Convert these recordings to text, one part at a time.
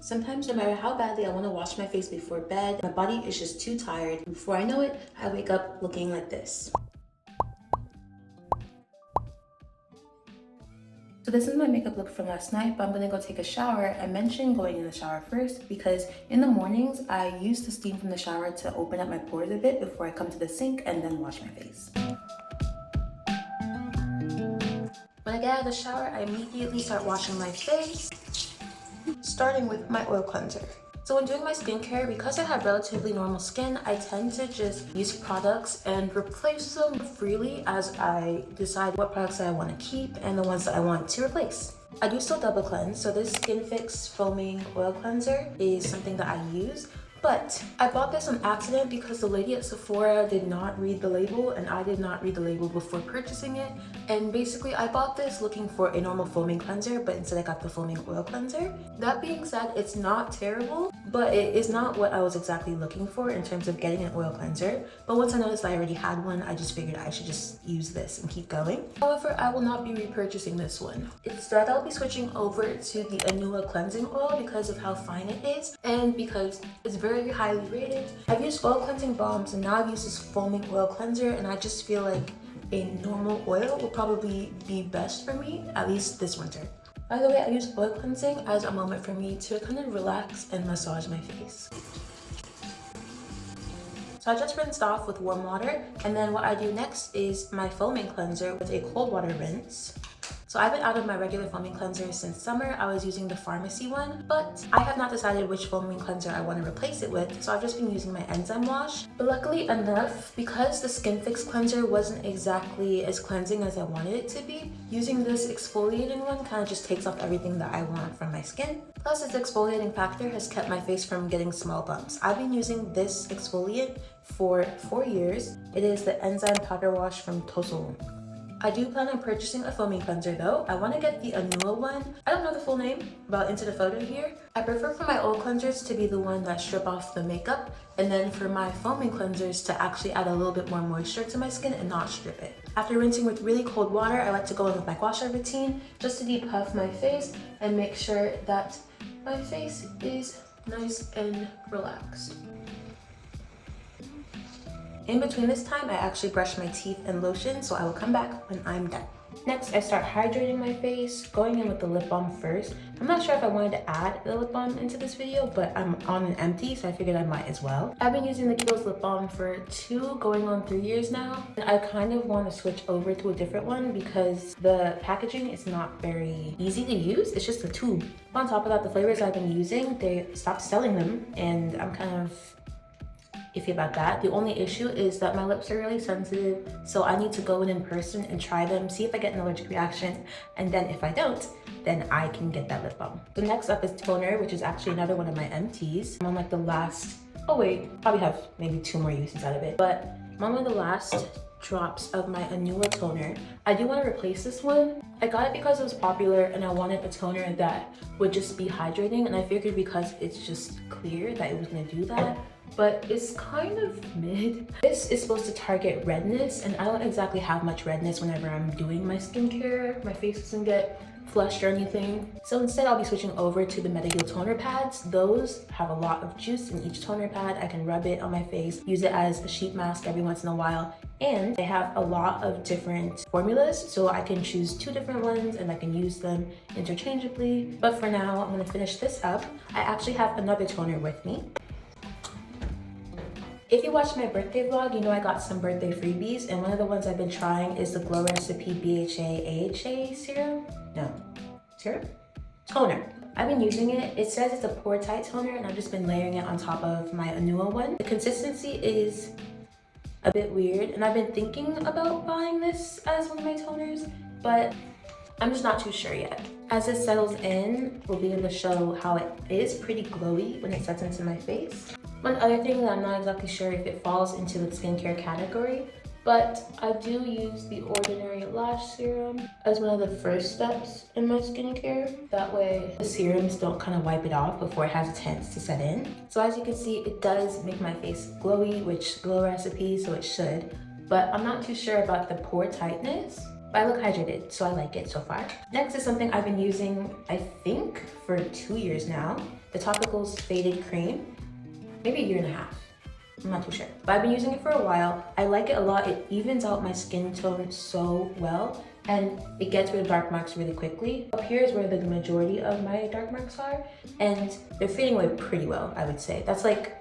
Sometimes no matter how badly I want to wash my face before bed, my body is just too tired. Before I know it, I wake up looking like this. So this is my makeup look from last night, but I'm gonna go take a shower. I mentioned going in the shower first because in the mornings, I use the steam from the shower to open up my pores a bit before I come to the sink and then wash my face. When I get out of the shower, I immediately start washing my face, starting with my oil cleanser. So when doing my skincare, because I have relatively normal skin, I tend to just use products and replace them freely as I decide what products I want to keep and the ones that I want to replace. I do still double cleanse, so this Skin Fix Foaming Oil Cleanser is something that I use. But I bought this on accident because the lady at Sephora did not read the label and I did not read the label before purchasing it. And basically I bought this looking for a normal foaming cleanser, but instead I got the foaming oil cleanser. That being said, it's not terrible, but it is not what I was exactly looking for in terms of getting an oil cleanser. But once I noticed I already had one, I just figured I should just use this and keep going. However, I will not be repurchasing this one. Instead, I'll be switching over to the Anua cleansing oil because of how fine it is and because it's very highly rated. I've used oil cleansing balms and now I've used this foaming oil cleanser, and I just feel like a normal oil will probably be best for me, at least this winter. By the way, I use oil cleansing as a moment for me to kind of relax and massage my face. So I just rinsed off with warm water, and then what I do next is my foaming cleanser with a cold water rinse. So I've been out of my regular foaming cleanser since summer. I was using the pharmacy one, but I have not decided which foaming cleanser I want to replace it with, so I've just been using my enzyme wash. But luckily enough, because the Skin Fix cleanser wasn't exactly as cleansing as I wanted it to be, using this exfoliating one kind of just takes off everything that I want from my skin. Plus, its exfoliating factor has kept my face from getting small bumps. I've been using this exfoliant for 4 years. It is the enzyme powder wash from Tosul. I do plan on purchasing a foaming cleanser though. I want to get the Anua one. I don't know the full name, but into the photo here. I prefer for my oil cleansers to be the one that strip off the makeup, and then for my foaming cleansers to actually add a little bit more moisture to my skin and not strip it. After rinsing with really cold water, I like to go in with my gua sha routine just to depuff my face and make sure that my face is nice and relaxed. In between this time, I actually brush my teeth and lotion, so I will come back when I'm done. Next, I start hydrating my face, going in with the lip balm first. I'm not sure if I wanted to add the lip balm into this video, but I'm on an empty, so I figured I might as well. I've been using the Kiehl's lip balm for 2 going on 3 years now, and I kind of want to switch over to a different one because the packaging is not very easy to use. It's just a tube. On top of that, the flavors I've been using, they stopped selling them, and I'm kind of iffy about that. The only issue is that my lips are really sensitive, so I need to go in person and try them, see if I get an allergic reaction, and then if I don't, then I can get that lip balm. So next up is toner, which is actually another one of my empties. I'm on like the last, oh wait, probably have maybe 2 more uses out of it, but I'm on one of the last drops of my Anua toner. I do want to replace this one. I got it because it was popular and I wanted a toner that would just be hydrating, and I figured because it's just clear that it was going to do that. But it's kind of mid. This is supposed to target redness, and I don't exactly have much redness whenever I'm doing my skincare. My face doesn't get flushed or anything. So instead, I'll be switching over to the Metaheal toner pads. Those have a lot of juice in each toner pad. I can rub it on my face, use it as a sheet mask every once in a while, and they have a lot of different formulas, so I can choose 2 different ones and I can use them interchangeably. But for now, I'm gonna finish this up. I actually have another toner with me. If you watched my birthday vlog, you know I got some birthday freebies, and one of the ones I've been trying is the Glow Recipe BHA AHA serum. No, serum? Toner. I've been using it. It says it's a pore tight toner, and I've just been layering it on top of my Anua one. The consistency is a bit weird, and I've been thinking about buying this as one of my toners, but I'm just not too sure yet. As it settles in, we'll be able to show how it is pretty glowy when it sets into my face. One other thing that I'm not exactly sure if it falls into the skincare category, but I do use the Ordinary Lash Serum as one of the first steps in my skincare. That way the serums don't kind of wipe it off before it has a chance to set in. So as you can see, it does make my face glowy, which Glow Recipe, so it should. But I'm not too sure about the pore tightness. But I look hydrated, so I like it so far. Next is something I've been using, I think, for 2 years now. the Topicals Faded Cream, maybe a year and a half. I'm not too sure, but I've been using it for a while. I like it a lot. It evens out my skin tone so well, and it gets rid of dark marks really quickly. Up here is where the majority of my dark marks are, and they're fading away pretty well, I would say. That's like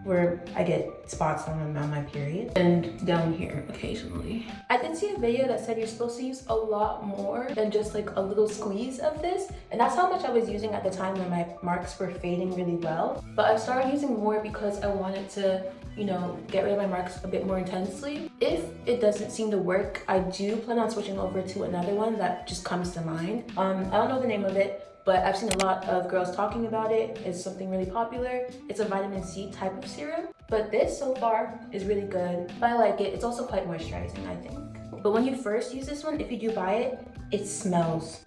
where I get spots on my period, and down here occasionally. I did see a video that said you're supposed to use a lot more than just like a little squeeze of this, and that's how much I was using at the time when my marks were fading really well. But I've started using more because I wanted to, you know, get rid of my marks a bit more intensely. If it doesn't seem to work, I do plan on switching over to another one that just comes to mind. I don't know the name of it, but I've seen a lot of girls talking about it. It's something really popular. It's a vitamin C type of serum, but this so far is really good. I like it. It's also quite moisturizing, I think. But when you first use this one, if you do buy it, it smells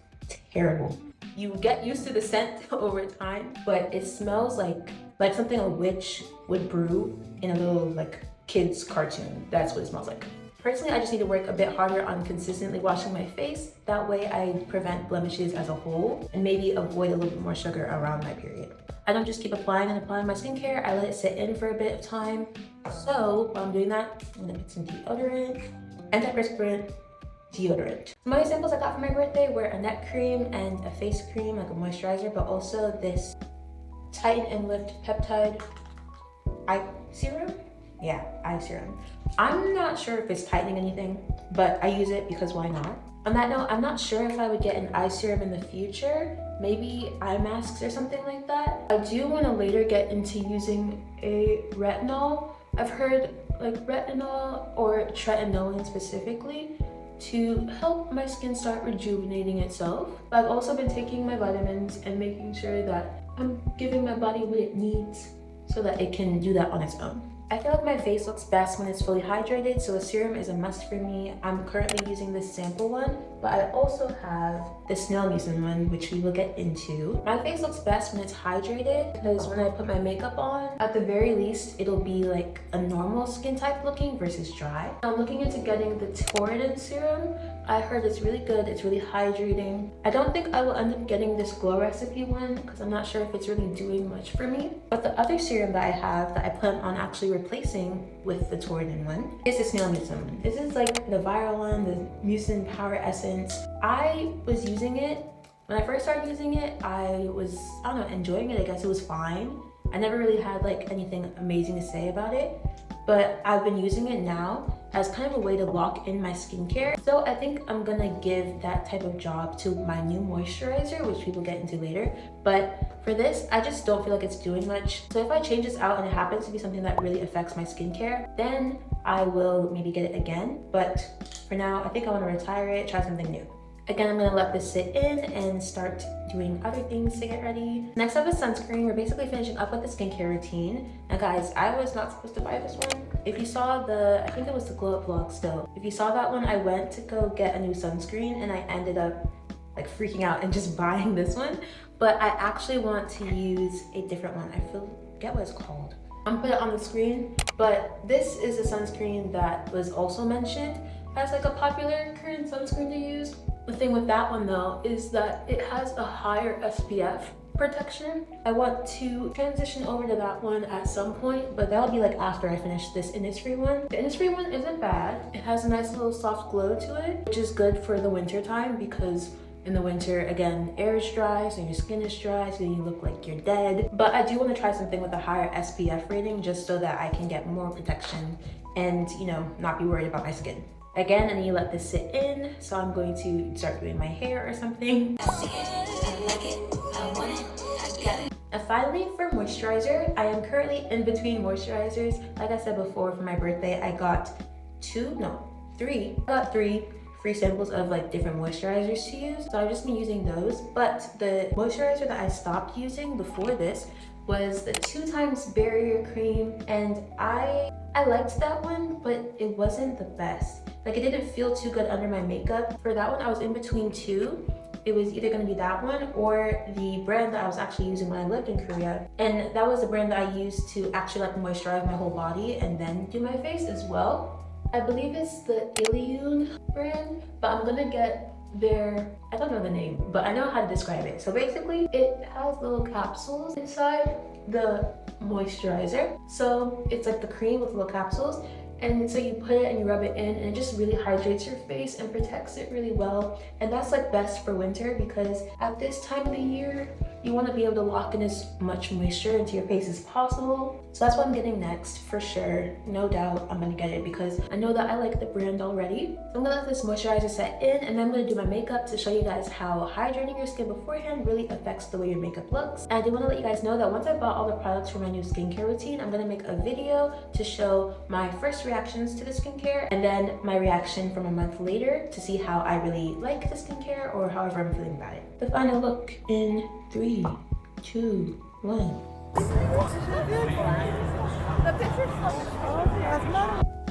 terrible. You get used to the scent over time, but it smells like something a witch would brew in a little like kid's cartoon. That's what it smells like. Personally, I just need to work a bit harder on consistently washing my face. That way I prevent blemishes as a whole and maybe avoid a little bit more sugar around my period. I don't just keep applying and applying my skincare. I let it sit in for a bit of time. So while I'm doing that, I'm gonna get some deodorant, antiperspirant, deodorant. Some other samples I got for my birthday were a neck cream and a face cream, like a moisturizer, but also this Tighten and Lift Peptide eye serum. Yeah, eye serum. I'm not sure if it's tightening anything, but I use it because why not? On that note, I'm not sure if I would get an eye serum in the future, maybe eye masks or something like that. I do want to later get into using a retinol. I've heard like retinol or tretinoin specifically to help my skin start rejuvenating itself. But I've also been taking my vitamins and making sure that I'm giving my body what it needs so that it can do that on its own. I feel like my face looks best when it's fully hydrated, so a serum is a must for me. I'm currently using this sample one, but I also have the snail mucin one, which we will get into. My face looks best when it's hydrated because when I put my makeup on, at the very least, it'll be like a normal skin type looking versus dry. I'm looking into getting the Torridin serum. I heard it's really good, it's really hydrating. I don't think I will end up getting this Glow Recipe one because I'm not sure if it's really doing much for me. But the other serum that I have that I plan on actually replacing with the Torridin one is the snail mucin one. This is like the viral one, the mucin power essence. I was using it, when I first started using it, I don't know, enjoying it. I guess it was fine. I never really had like anything amazing to say about it, but I've been using it now as kind of a way to lock in my skincare. So I think I'm gonna give that type of job to my new moisturizer, which we will get into later. But for this, I just don't feel like it's doing much. So if I change this out and it happens to be something that really affects my skincare, then I will maybe get it again. But for now, I think I wanna retire it, try something new. Again, I'm gonna let this sit in and start doing other things to get ready. Next up is sunscreen. We're basically finishing up with the skincare routine. Now guys, I was not supposed to buy this one. If you saw I think it was the Glow Up vlog still. If you saw that one, I went to go get a new sunscreen and I ended up like freaking out and just buying this one. But I actually want to use a different one. I forget what it's called. I'm gonna put it on the screen, but this is a sunscreen that was also mentioned as like a popular current sunscreen to use. The thing with that one though is that it has a higher SPF protection. I want to transition over to that one at some point, but that'll be like after I finish this Innisfree one. The Innisfree one isn't bad. It has a nice little soft glow to it, which is good for the winter time because in the winter, again, air is dry, so your skin is dry, so you look like you're dead. But I do want to try something with a higher SPF rating just so that I can get more protection and, you know, not be worried about my skin. Again, I need to let this sit in, so I'm going to start doing my hair or something. I see it, I like it, I want it, I got it. And finally, for moisturizer, I am currently in between moisturizers. Like I said before, for my birthday, I got three free samples of like different moisturizers to use. So I've just been using those, but the moisturizer that I stopped using before this was the 2x barrier cream, and I liked that one, but it wasn't the best. Like, it didn't feel too good under my makeup. For that one, I was in between two. It was either gonna be that one or the brand that I was actually using when I lived in Korea. And that was the brand that I used to actually like moisturize my whole body and then do my face as well. I believe it's the Ilion brand, but I'm gonna get I don't know the name, but I know how to describe it. So basically, it has little capsules inside the moisturizer. So it's like the cream with little capsules. And so you put it and you rub it in, and it just really hydrates your face and protects it really well. And that's like best for winter, because at this time of the year, you want to be able to lock in as much moisture into your face as possible. So that's what I'm getting next for sure. No doubt I'm gonna get it because I know that I like the brand already. I'm gonna let this moisturizer set in, and then I'm gonna do my makeup to show you guys how hydrating your skin beforehand really affects the way your makeup looks. And I do want to let you guys know that once I bought all the products for my new skincare routine, I'm gonna make a video to show my first reactions to the skincare and then my reaction from a month later to see how I really like the skincare or however I'm feeling about it. The final look in 3, 2, 1. The picture's so